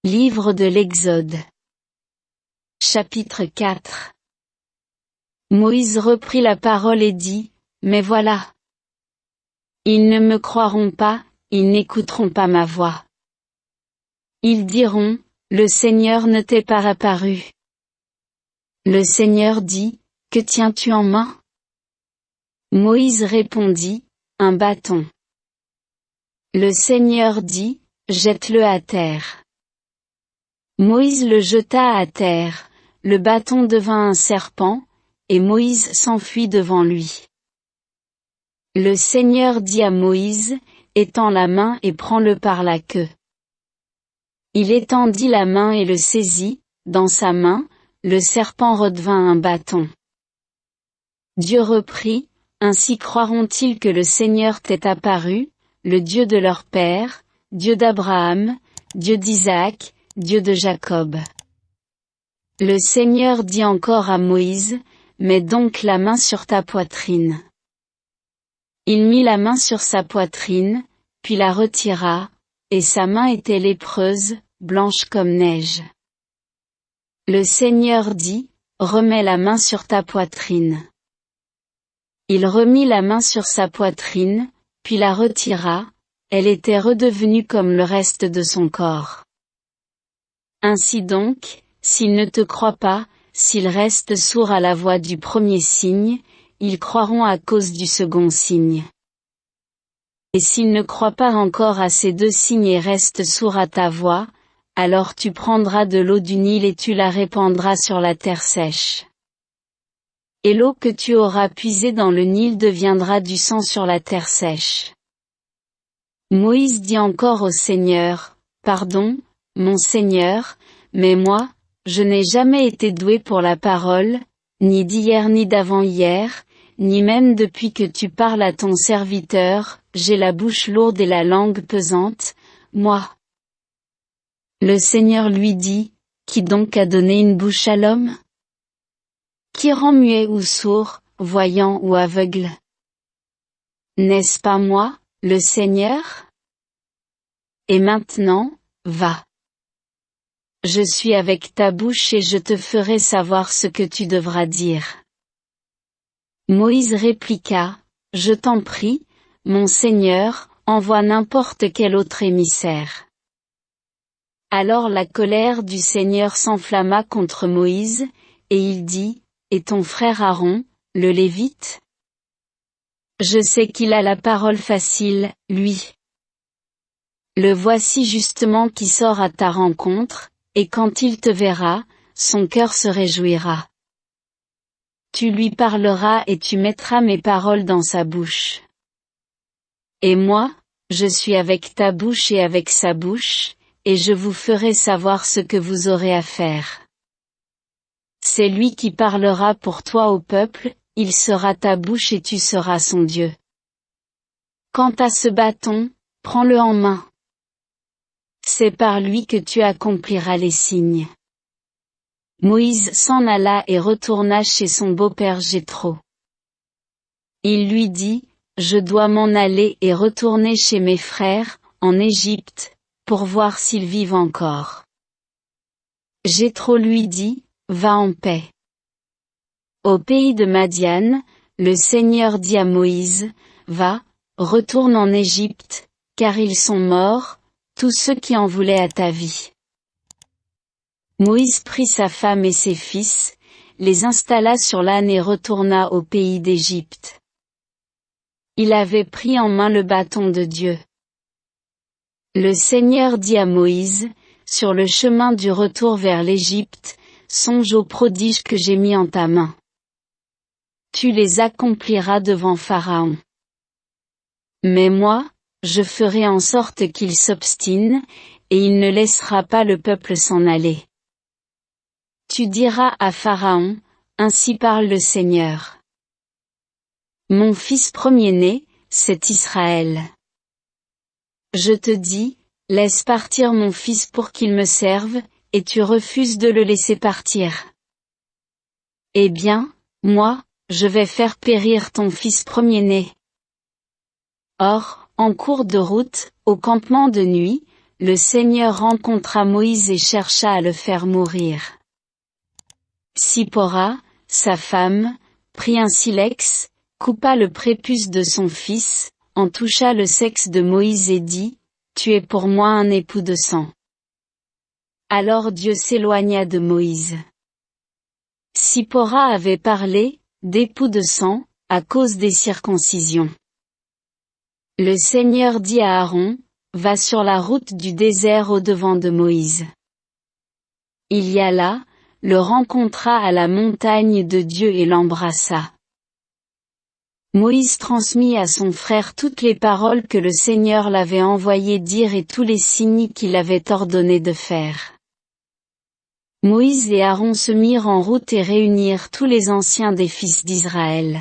Livre de l'Exode. Chapitre 4. Moïse reprit la parole et dit, mais voilà. Ils ne me croiront pas, ils n'écouteront pas ma voix. Ils diront, le Seigneur ne t'est pas apparu. Le Seigneur dit, que tiens-tu en main? Moïse répondit, un bâton. Le Seigneur dit, jette-le à terre. Moïse le jeta à terre, le bâton devint un serpent, et Moïse s'enfuit devant lui. Le Seigneur dit à Moïse, étends la main et prends-le par la queue. Il étendit la main et le saisit, dans sa main, le serpent redevint un bâton. Dieu reprit, ainsi croiront-ils que le Seigneur t'est apparu, le Dieu de leur père, Dieu d'Abraham, Dieu d'Isaac, Dieu de Jacob. Le Seigneur dit encore à Moïse, mets donc la main sur ta poitrine. Il mit la main sur sa poitrine, puis la retira, et sa main était lépreuse, blanche comme neige. Le Seigneur dit, remets la main sur ta poitrine. Il remit la main sur sa poitrine, puis la retira, elle était redevenue comme le reste de son corps. Ainsi donc, s'ils ne te croient pas, s'ils restent sourds à la voix du premier signe, ils croiront à cause du second signe. Et s'ils ne croient pas encore à ces deux signes et restent sourds à ta voix, alors tu prendras de l'eau du Nil et tu la répandras sur la terre sèche. Et l'eau que tu auras puisée dans le Nil deviendra du sang sur la terre sèche. Moïse dit encore au Seigneur, pardon, mon Seigneur, mais moi, je n'ai jamais été doué pour la parole, ni d'hier ni d'avant-hier, ni même depuis que tu parles à ton serviteur, j'ai la bouche lourde et la langue pesante, moi. Le Seigneur lui dit, qui donc a donné une bouche à l'homme? Qui rend muet ou sourd, voyant ou aveugle? N'est-ce pas moi, le Seigneur? Et maintenant, va. Je suis avec ta bouche et je te ferai savoir ce que tu devras dire. Moïse répliqua, je t'en prie, mon Seigneur, envoie n'importe quel autre émissaire. Alors la colère du Seigneur s'enflamma contre Moïse, et il dit, et ton frère Aaron, le Lévite? Je sais qu'il a la parole facile, lui. Le voici justement qui sort à ta rencontre, et quand il te verra, son cœur se réjouira. Tu lui parleras et tu mettras mes paroles dans sa bouche. Et moi, je suis avec ta bouche et avec sa bouche, et je vous ferai savoir ce que vous aurez à faire. C'est lui qui parlera pour toi au peuple, il sera ta bouche et tu seras son Dieu. Quant à ce bâton, prends-le en main. C'est par lui que tu accompliras les signes. Moïse s'en alla et retourna chez son beau-père Jéthro. Il lui dit, je dois m'en aller et retourner chez mes frères, en Égypte, pour voir s'ils vivent encore. Jéthro lui dit, va en paix. Au pays de Madian, le Seigneur dit à Moïse, va, retourne en Égypte, car ils sont morts, tous ceux qui en voulaient à ta vie. Moïse prit sa femme et ses fils, les installa sur l'âne et retourna au pays d'Égypte. Il avait pris en main le bâton de Dieu. Le Seigneur dit à Moïse, sur le chemin du retour vers l'Égypte, songe aux prodiges que j'ai mis en ta main. Tu les accompliras devant Pharaon. Mais moi, je ferai en sorte qu'il s'obstine, et il ne laissera pas le peuple s'en aller. Tu diras à Pharaon, ainsi parle le Seigneur. Mon fils premier-né, c'est Israël. Je te dis, laisse partir mon fils pour qu'il me serve, et tu refuses de le laisser partir. Eh bien, moi, je vais faire périr ton fils premier-né. Or, en cours de route, au campement de nuit, le Seigneur rencontra Moïse et chercha à le faire mourir. Sippora, sa femme, prit un silex, coupa le prépuce de son fils, en toucha le sexe de Moïse et dit, « Tu es pour moi un époux de sang. » Alors Dieu s'éloigna de Moïse. Sippora avait parlé, d'époux de sang, à cause des circoncisions. Le Seigneur dit à Aaron, va sur la route du désert au-devant de Moïse. Il y alla, le rencontra à la montagne de Dieu et l'embrassa. Moïse transmit à son frère toutes les paroles que le Seigneur l'avait envoyé dire et tous les signes qu'il avait ordonné de faire. Moïse et Aaron se mirent en route et réunirent tous les anciens des fils d'Israël.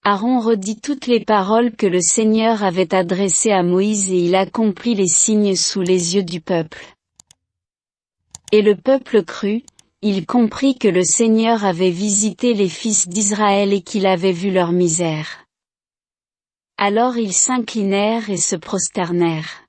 Aaron redit toutes les paroles que le Seigneur avait adressées à Moïse et il accomplit les signes sous les yeux du peuple. Et le peuple crut, il comprit que le Seigneur avait visité les fils d'Israël et qu'il avait vu leur misère. Alors ils s'inclinèrent et se prosternèrent.